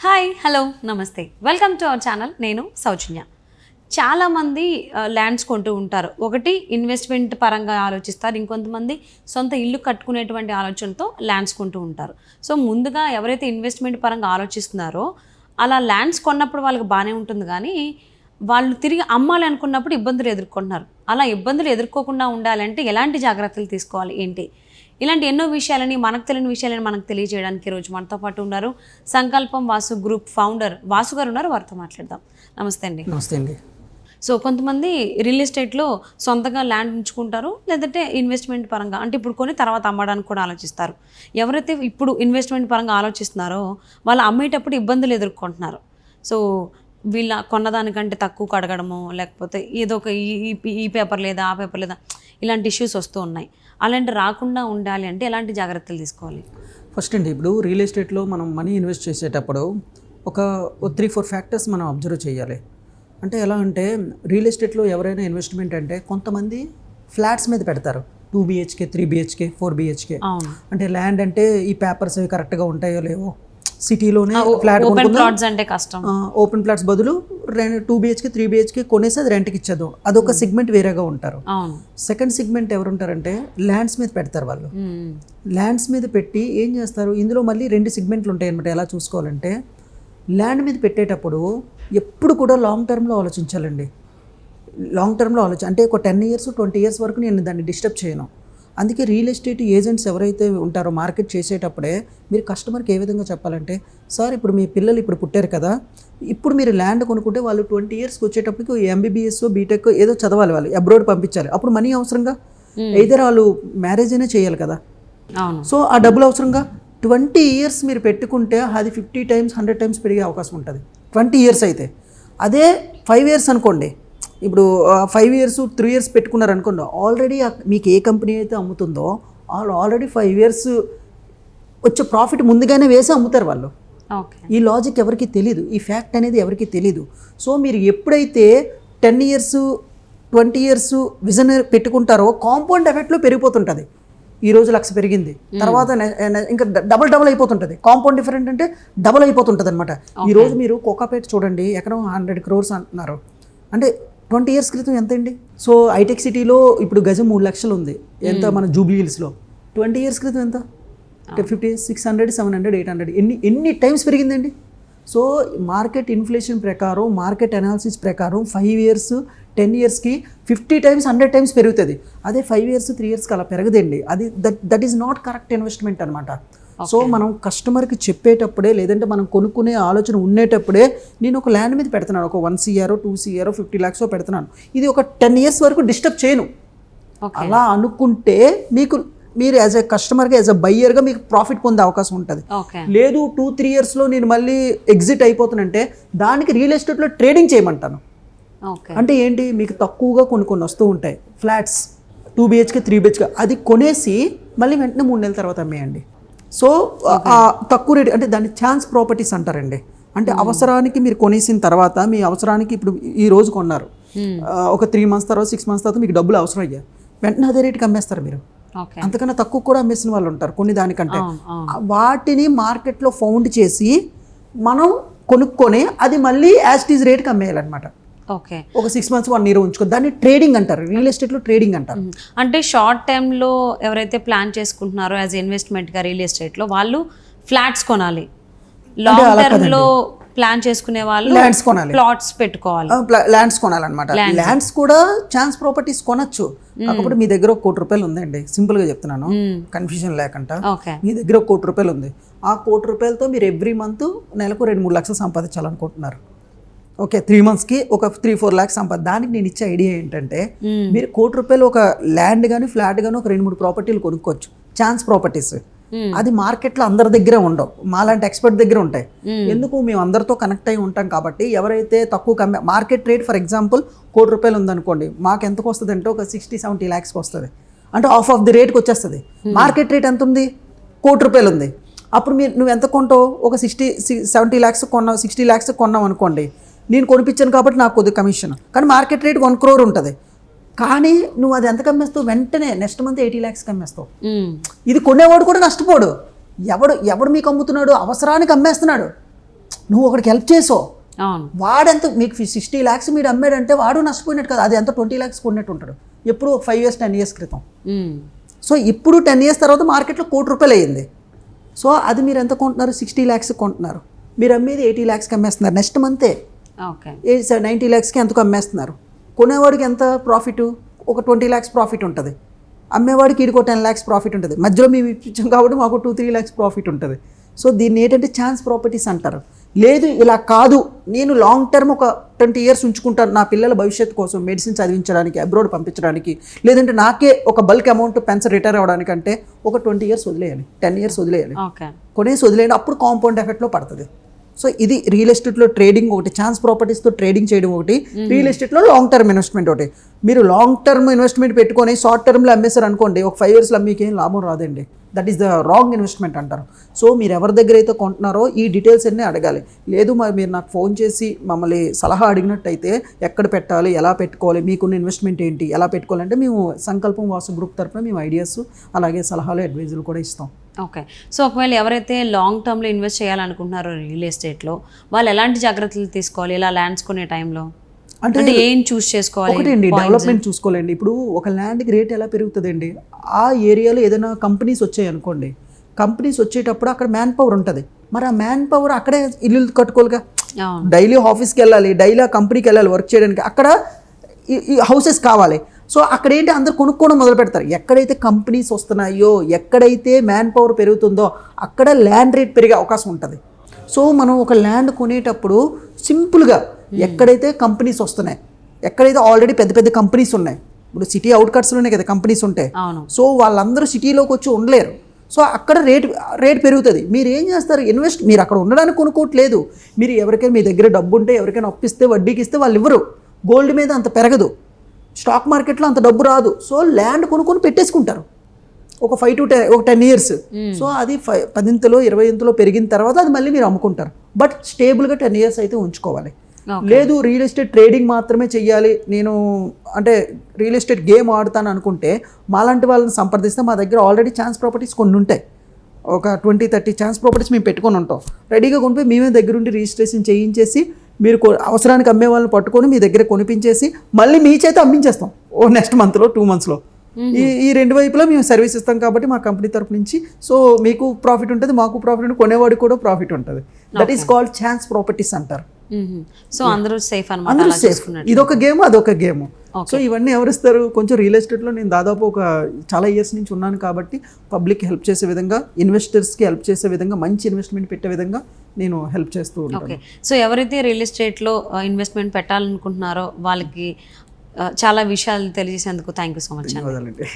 Hi hello నమస్తే welcome to our channel. నేను సౌజన్య. చాలామంది ల్యాండ్స్ కొంటూ ఉంటారు. ఒకటి ఇన్వెస్ట్మెంట్ పరంగా ఆలోచిస్తారు, ఇంకొంతమంది సొంత ఇల్లు కట్టుకునేటువంటి ఆలోచనతో ల్యాండ్స్ కొంటూ ఉంటారు. సో ముందుగా ఎవరైతే ఇన్వెస్ట్మెంట్ పరంగా ఆలోచిస్తున్నారో అలా ల్యాండ్స్ కొన్నప్పుడు వాళ్ళకి బాగానే ఉంటుంది, కానీ వాళ్ళు తిరిగి అమ్మాలి అనుకున్నప్పుడు ఇబ్బందులు ఎదుర్కొంటున్నారు. అలా ఇబ్బందులు ఎదుర్కోకుండా ఉండాలంటే ఎలాంటి జాగ్రత్తలు తీసుకోవాలి ఏంటి, ఇలాంటి ఎన్నో విషయాలని, మనకు తెలియని విషయాలని మనకు తెలియజేయడానికి ఈరోజు మనతో పాటు ఉన్నారు సంకల్పం వాసు గ్రూప్ ఫౌండర్ వాసు గారు ఉన్నారు. వారితో మాట్లాడదాం. నమస్తే అండి. నమస్తే అండి. సో కొంతమంది రియల్ ఎస్టేట్లో సొంతంగా ల్యాండ్ ఉంచుకుంటారు, లేదంటే ఇన్వెస్ట్మెంట్ పరంగా అంటే ఇప్పుడు కొని తర్వాత అమ్మడానికి కూడా ఆలోచిస్తారు. ఎవరైతే ఇప్పుడు ఇన్వెస్ట్మెంట్ పరంగా ఆలోచిస్తున్నారో వాళ్ళు అమ్మేటప్పుడు ఇబ్బందులు ఎదుర్కొంటున్నారు. సో వీళ్ళ కొన్నదానికంటే తక్కువ కడగడము, లేకపోతే ఏదో ఒక ఈ పేపర్ లేదా ఆ పేపర్ లేదా ఇలాంటి ఇష్యూస్ వస్తూ ఉన్నాయి. అలాంటి రాకుండా ఉండాలి అంటే ఎలాంటి జాగ్రత్తలు తీసుకోవాలి? ఫస్ట్ అండి, ఇప్పుడు రియల్ ఎస్టేట్లో మనం మనీ ఇన్వెస్ట్ చేసేటప్పుడు ఒక 3-4 ఫ్యాక్టర్స్ మనం అబ్జర్వ్ చేయాలి. అంటే ఎలా అంటే రియల్ ఎస్టేట్లో ఎవరైనా ఇన్వెస్ట్మెంట్ అంటే కొంతమంది ఫ్లాట్స్ మీద పెడతారు. 2 BHK 3 BHK 4 BHK. అంటే ల్యాండ్ అంటే ఈ పేపర్స్ అవి కరెక్ట్గా ఉంటాయో లేవో, సిటీలోనే ఫ్లాట్ అంటే కష్టం. ఓపెన్ ఫ్లాట్స్ బదులు 2 BHK 3 BHK కొనేసి అది రెంట్కి ఇచ్చేదు, అదొక సెగ్మెంట్ వేరేగా ఉంటారు. సెకండ్ సెగ్మెంట్ ఎవరు ఉంటారంటే ల్యాండ్స్ మీద పెడతారు. వాళ్ళు ల్యాండ్స్ మీద పెట్టి ఏం చేస్తారు, ఇందులో మళ్ళీ 2 సెగ్మెంట్లు ఉంటాయి అనమాట. ఎలా చూసుకోవాలంటే ల్యాండ్ మీద పెట్టేటప్పుడు ఎప్పుడు కూడా లాంగ్ టర్మ్లో ఆలోచించాలండి. లాంగ్ టర్మ్లో అంటే ఒక 10 years 20 years వరకు నేను దాన్ని డిస్టర్బ్ చేయను. అందుకే రియల్ ఎస్టేట్ ఏజెంట్స్ ఎవరైతే ఉంటారో మార్కెట్ చేసేటప్పుడే మీరు కస్టమర్కి ఏ విధంగా చెప్పాలంటే, సార్ ఇప్పుడు మీ పిల్లలు ఇప్పుడు పుట్టారు కదా, ఇప్పుడు మీరు ల్యాండ్ కొనుక్కుంటే వాళ్ళు 20 yearsకి వచ్చేటప్పటికి MBBS బీటెక్ ఏదో చదవాలి, వాళ్ళు అబ్రాడ్ పంపించాలి. అప్పుడు మనీ అవసరంగా, ఎయిదర్ వాళ్ళు మ్యారేజ్ అయినా చేయాలి కదా. సో ఆ డబ్బులు అవసరంగా 20 years మీరు పెట్టుకుంటే అది 50 times 100 times పెరిగే అవకాశం ఉంటుంది 20 years అయితే. అదే 5 years అనుకోండి, ఇప్పుడు 5 years 3 years పెట్టుకున్నారు అనుకోండి, ఆల్రెడీ మీకు ఏ కంపెనీ అయితే అమ్ముతుందో ఆల్రెడీ 5 years వచ్చే ప్రాఫిట్ ముందుగానే వేసి అమ్ముతారు వాళ్ళు. ఈ లాజిక్ ఎవరికి తెలీదు, ఈ ఫ్యాక్ట్ అనేది ఎవరికి తెలీదు. సో మీరు ఎప్పుడైతే 10 years 20 years విజన్ పెట్టుకుంటారో కాంపౌండ్ ఎఫెక్ట్లో పెరిగిపోతుంటుంది. ఈ రోజు 1,00,000 పెరిగింది, తర్వాత ఇంకా డబల్ అయిపోతుంటుంది. కాంపౌండ్ డిఫరెంట్ అంటే డబల్ అయిపోతుంటుంది అనమాట. ఈరోజు మీరు కోకాపేట చూడండి, ఎకరం 100 crores అంటున్నారు. అంటే 20 years క్రితం ఎంత అండి? సో హైటెక్ సిటీలో ఇప్పుడు గజం 3 లక్షలు ఉంది. ఎంత మన జూబ్లీ హిల్స్లో? 20 years క్రితం ఎంత? 50, 600, 700, 800 ఎన్ని టైమ్స్ పెరిగిందండి? సో మార్కెట్ ఇన్ఫ్లేషన్ ప్రకారం, మార్కెట్ అనాలిసిస్ ప్రకారం 5 years 10 yearsకి 50 times 100 times పెరుగుతుంది. అదే 5 years 3 yearsకి అలా పెరగదండి. అది that is not correct investment అనమాట. సో మనం కస్టమర్కి చెప్పేటప్పుడే, లేదంటే మనం కొనుక్కునే ఆలోచన ఉండేటప్పుడే, నేను ఒక ల్యాండ్ మీద పెడుతున్నాను, ఒక 1 CR 2 CR 50 lakhs పెడుతున్నాను, ఇది ఒక 10 years వరకు డిస్టర్బ్ చేయను అలా అనుకుంటే మీరు యాజ్ ఎ కస్టమర్గా, యాజ్ ఎ బయ్యర్గా మీకు ప్రాఫిట్ పొందే అవకాశం ఉంటుంది. లేదు 2-3 yearsలో నేను మళ్ళీ ఎగ్జిట్ అయిపోతానంటే దానికి రియల్ ఎస్టేట్లో ట్రేడింగ్ చేయమంటాను. అంటే ఏంటి, మీకు తక్కువగా కొన్ని వస్తూ ఉంటాయి ఫ్లాట్స్ 2 BHK 3 BHK, అది కొనేసి మళ్ళీ వెంటనే 3 నెలల తర్వాత అమ్మేయండి. సో తక్కువ రేట్ అంటే దాన్ని ఛాన్స్ ప్రాపర్టీస్ అంటారండి. అంటే అవసరానికి మీరు కొనేసిన తర్వాత, మీ అవసరానికి ఇప్పుడు ఈ రోజు కొన్నారు, ఒక 3 months తర్వాత 6 months తర్వాత మీకు డబ్బులు అవసరం అయ్యాయి, వెంటనే అదే రేట్కి అమ్మేస్తారు మీరు. అంతకన్నా తక్కువ కూడా అమ్మేసిన వాళ్ళు ఉంటారు కొన్ని దానికంటే. వాటిని మార్కెట్లో ఫౌండ్ చేసి మనం కొనుక్కొని అది మళ్ళీ యాజ్ ఇట్ ఈజ్ రేట్కి అమ్మేయాలన్నమాట. ఒక 6 months 1 year ఉంచుకో, దాన్ని ట్రేడింగ్ అంటారు, రియల్ ఎస్టేట్లో ట్రేడింగ్ అంటారు. అంటే షార్ట్ టైంలో ఎవరైతే ప్లాన్ చేసుకుంటున్నారో యాజ్ ఇన్వెస్ట్మెంట్గా రియల్ ఎస్టేట్లో వాళ్ళు ఫ్లాట్స్ కొనాలి, లాంగ్ టర్మ్లో ప్లాన్ చేసుకునే వాళ్ళు ల్యాండ్స్ కొనాలి, ప్లాట్స్ పెట్టుకోవాలి, ల్యాండ్స్ కొనాలన్నమాట. ల్యాండ్స్ కూడా ఛాన్స్ ప్రాపర్టీస్ కొనొచ్చు, కాకపోతే మీ దగ్గర 1 కోటి రూపాయలు ఉందండి, సింపుల్గా చెప్తున్నాను కన్ఫ్యూజన్ లేకుండా. మీ దగ్గర 1 కోటి రూపాయలు ఉంది, ఆ 1 కోటి రూపాయలతో మీరు ఎవ్రీ మంత్ నెలకు 2-3 లక్షలు సంపాదించాలనుకుంటున్నారు. ఓకే, 3 monthsకి ఒక 3-4 lakhs దానికి నేను ఇచ్చే ఐడియా ఏంటంటే, మీరు 1 కోటి రూపాయలు ఒక ల్యాండ్ కానీ ఫ్లాట్ కానీ ఒక 2-3 ప్రాపర్టీలు కొనుక్కోవచ్చు, ఛాన్స్ ప్రాపర్టీస్. అది మార్కెట్లో అందరి దగ్గరే ఉండవు, మాలాంటి ఎక్స్పర్ట్ దగ్గర ఉంటాయి. ఎందుకు, మేము అందరితో కనెక్ట్ అయి ఉంటాం కాబట్టి. ఎవరైతే తక్కువ మార్కెట్ రేట్ ఫర్ ఎగ్జాంపుల్ 1 కోటి రూపాయలు ఉందనుకోండి, మాకు ఎంతకు వస్తుంది అంటే ఒక 60-70 lakhsకి వస్తుంది. అంటే హాఫ్ ఆఫ్ ది రేట్కి వచ్చేస్తుంది. మార్కెట్ రేట్ ఎంత ఉంది? 1 కోటి రూపాయలు ఉంది. అప్పుడు నువ్వు ఎంత కొంటావు? ఒక 60-70 lakhs కొన్నావు, 60 lakhs కొన్నావు అనుకోండి, నేను కొనిపించాను కాబట్టి నాకు కొద్ది కమిషన్. కానీ మార్కెట్ రేట్ 1 crore ఉంటుంది. కానీ నువ్వు అది ఎంత కమ్మేస్తావు? వెంటనే నెక్స్ట్ మంత్ 80 lakhs అమ్మేస్తావు. ఇది కొనేవాడు కూడా నష్టపోడు. ఎవడు మీకు అమ్ముతున్నాడు? అవసరానికి అమ్మేస్తున్నాడు. నువ్వు ఒకడికి హెల్ప్ చేసావు, అవును. వాడెంత మీకు 60 lakhs మీరు అమ్మాడంటే వాడు నష్టపోయినట్టు కదా, అది ఎంత 20 lakhs కొన్నట్టు ఉంటాడు ఎప్పుడు 5 years 10 years క్రితం. సో ఇప్పుడు 10 years తర్వాత మార్కెట్లో ₹1,00,00,000 అయ్యింది. సో అది మీరు ఎంత కొంటున్నారు, 60 lakhs కొంటున్నారు, మీరు అమ్మేది 80 lakhsకి అమ్మేస్తున్నారు. నెక్స్ట్ మంతే ఓకే 90 lakhsకి ఎంతకు అమ్మేస్తున్నారు. కొనేవాడికి ఎంత ప్రాఫిట్, ఒక 20 lakhs ప్రాఫిట్ ఉంటుంది, అమ్మేవాడికి ఇదికో 10 lakhs ప్రాఫిట్ ఉంటుంది. మధ్యలో మేము ఇప్పించాం కాబట్టి మాకు 2-3 lakhs ప్రాఫిట్ ఉంటుంది. సో దీన్ని ఏంటంటే ఛాన్స్ ప్రాపర్టీస్ అంటారు. లేదు ఇలా కాదు, నేను లాంగ్ టర్మ్ ఒక 20 years ఉంచుకుంటాను నా పిల్లల భవిష్యత్తు కోసం, మెడిసిన్ చదివించడానికి, అబ్రాడ్ పంపించడానికి, లేదంటే నాకే ఒక బల్క్ అమౌంట్ పెన్షన్ రిటైర్ అవ్వడానికి అంటే ఒక 20 years వదిలేయాలి, 10 years వదిలేయాలి, కొనేసి వదిలేయండి, అప్పుడు కాంపౌండ్ ఎఫెక్ట్లో పడుతుంది. సో ఇది రియల్ ఎస్టేట్లో ట్రేడింగ్ ఒకటి, ఛాన్స్ ప్రాపర్టీస్తో ట్రేడింగ్ చేయడం ఒకటి, రియల్ ఎస్టేట్లో లాంగ్ టర్మ్ ఇన్వెస్ట్మెంట్ ఒకటి. మీరు లాంగ్ టర్మ్ ఇన్వెస్ట్మెంట్ పెట్టుకొని షార్ట్ టర్మ్లో అమ్మేశారు అనుకోండి, ఒక 5 yearsలో మీకేం లాభం రాదండి. That is the wrong investment అంటారు. సో మీరు ఎవరి దగ్గర అయితే కొంటున్నారో ఈ డీటెయిల్స్ అన్నీ అడగాలి. లేదు మీరు నాకు ఫోన్ చేసి మమ్మల్ని సలహా అడిగినట్టయితే ఎక్కడ పెట్టాలి, ఎలా పెట్టుకోవాలి, మీకున్న ఇన్వెస్ట్మెంట్ ఏంటి, ఎలా పెట్టుకోవాలంటే మేము సంకల్పం వాసు గ్రూప్ తరఫున మేము ఐడియాస్ అలాగే సలహాలు అడ్వైజులు కూడా ఇస్తాం. ఓకే. సో ఒకవేళ ఎవరైతే లాంగ్ టర్మ్లో ఇన్వెస్ట్ చేయాలనుకుంటున్నారో రియల్ ఎస్టేట్లో, వాళ్ళు ఎలాంటి జాగ్రత్తలు తీసుకోవాలి ఇలా ల్యాండ్స్ కొనే టైంలో? అంటే ఏం చూస్ చేసుకోవాలి? ఒకటి అండి, డెవలప్మెంట్ చూసుకోవాలండి. ఇప్పుడు ఒక ల్యాండ్కి రేట్ ఎలా పెరుగుతుందండి, ఆ ఏరియాలో ఏదైనా కంపెనీస్ వచ్చాయి అనుకోండి, కంపెనీస్ వచ్చేటప్పుడు అక్కడ మ్యాన్ పవర్ ఉంటుంది, మరి ఆ మ్యాన్ పవర్ అక్కడే ఇల్లు కట్టుకోవాలిగా, డైలీ ఆఫీస్కి వెళ్ళాలి, డైలీ ఆ కంపెనీకి వెళ్ళాలి వర్క్ చేయడానికి, అక్కడ ఈ హౌసెస్ కావాలి. సో అక్కడ ఏంటి అందరు కొనుక్కోవడం మొదలు పెడతారు. ఎక్కడైతే కంపెనీస్ వస్తున్నాయో, ఎక్కడైతే మ్యాన్ పవర్ పెరుగుతుందో అక్కడ ల్యాండ్ రేట్ పెరిగే అవకాశం ఉంటుంది. సో మనం ఒక ల్యాండ్ కొనేటప్పుడు సింపుల్గా ఎక్కడైతే కంపెనీస్ వస్తున్నాయి, ఎక్కడైతే ఆల్రెడీ పెద్ద పెద్ద కంపెనీస్ ఉన్నాయి, ఇప్పుడు సిటీ అవుట్కట్స్లోనే కదా కంపెనీస్ ఉంటాయి, సో వాళ్ళందరూ సిటీలోకి వచ్చి ఉండలేరు. సో అక్కడ రేట్ పెరుగుతుంది. మీరు ఏం చేస్తారు, మీరు అక్కడ ఉండడానికి కొనుక్కోవట్లేదు, మీరు ఎవరికైనా మీ దగ్గర డబ్బు ఉంటే ఎవరికైనా అప్పిస్తే వడ్డీకి ఇస్తే వాళ్ళు ఇవ్వరు. గోల్డ్ మీద అంత పెరగదు, స్టాక్ మార్కెట్లో అంత డబ్బు రాదు. సో ల్యాండ్ కొనుక్కొని పెట్టేసుకుంటారు ఒక 5 to 10 years. సో అది 10th 20th పెరిగిన తర్వాత అది మళ్ళీ మీరు అమ్ముకుంటారు. బట్ స్టేబుల్గా 10 years అయితే ఉంచుకోవాలి. లేదు రియల్ ఎస్టేట్ ట్రేడింగ్ మాత్రమే చెయ్యాలి, నేను అంటే రియల్ ఎస్టేట్ గేమ్ ఆడుతాను అనుకుంటే మాలాంటి వాళ్ళని సంప్రదిస్తే మా దగ్గర ఆల్రెడీ ఛాన్స్ ప్రాపర్టీస్ కొన్ని ఉంటాయి. ఒక 20-30 ఛాన్స్ ప్రాపర్టీస్ మేము పెట్టుకొని ఉంటాం. రెడీగా కొనిపోయి మేమే దగ్గరుండి రిజిస్ట్రేషన్ చేయించేసి మీరు అవసరానికి అమ్మే వాళ్ళని పట్టుకొని మీ దగ్గర కొనిపించేసి మళ్ళీ మీ చేత అమ్మించేస్తాం నెక్స్ట్ మంత్లో 2 monthsలో. ఈ రెండు వైపులా మేము సర్వీస్ ఇస్తాం కాబట్టి మా కంపెనీ తరపు నుంచి. సో మీకు ప్రాఫిట్ ఉంటుంది, మాకు ప్రాఫిట్ ఉంటుంది, కొనేవాడికి కూడా ప్రాఫిట్ ఉంటుంది. That is called chance properties అంటారు. సో అందరూ సేఫ్ అన్నమాట. ఇదొక గేమ్, అదొక గేమ్. సో ఇవన్నీ ఎవరిస్తారు, కొంచెం రియల్ ఎస్టేట్లో నేను దాదాపు ఒక చాలా ఇయర్స్ నుంచి ఉన్నాను కాబట్టి పబ్లిక్కి హెల్ప్ చేసే విధంగా, ఇన్వెస్టర్స్కి హెల్ప్ చేసే విధంగా, మంచి ఇన్వెస్ట్మెంట్ పెట్టే విధంగా నేను హెల్ప్ చేస్తూ ఉంటాను. ఓకే. సో ఎవరైతే రియల్ ఎస్టేట్లో ఇన్వెస్ట్మెంట్ పెట్టాలనుకుంటున్నారో వాళ్ళకి చాలా విషయాలు తెలియజేసేందుకు థ్యాంక్ యూ సో మచ్. ధన్యవాదాలండి.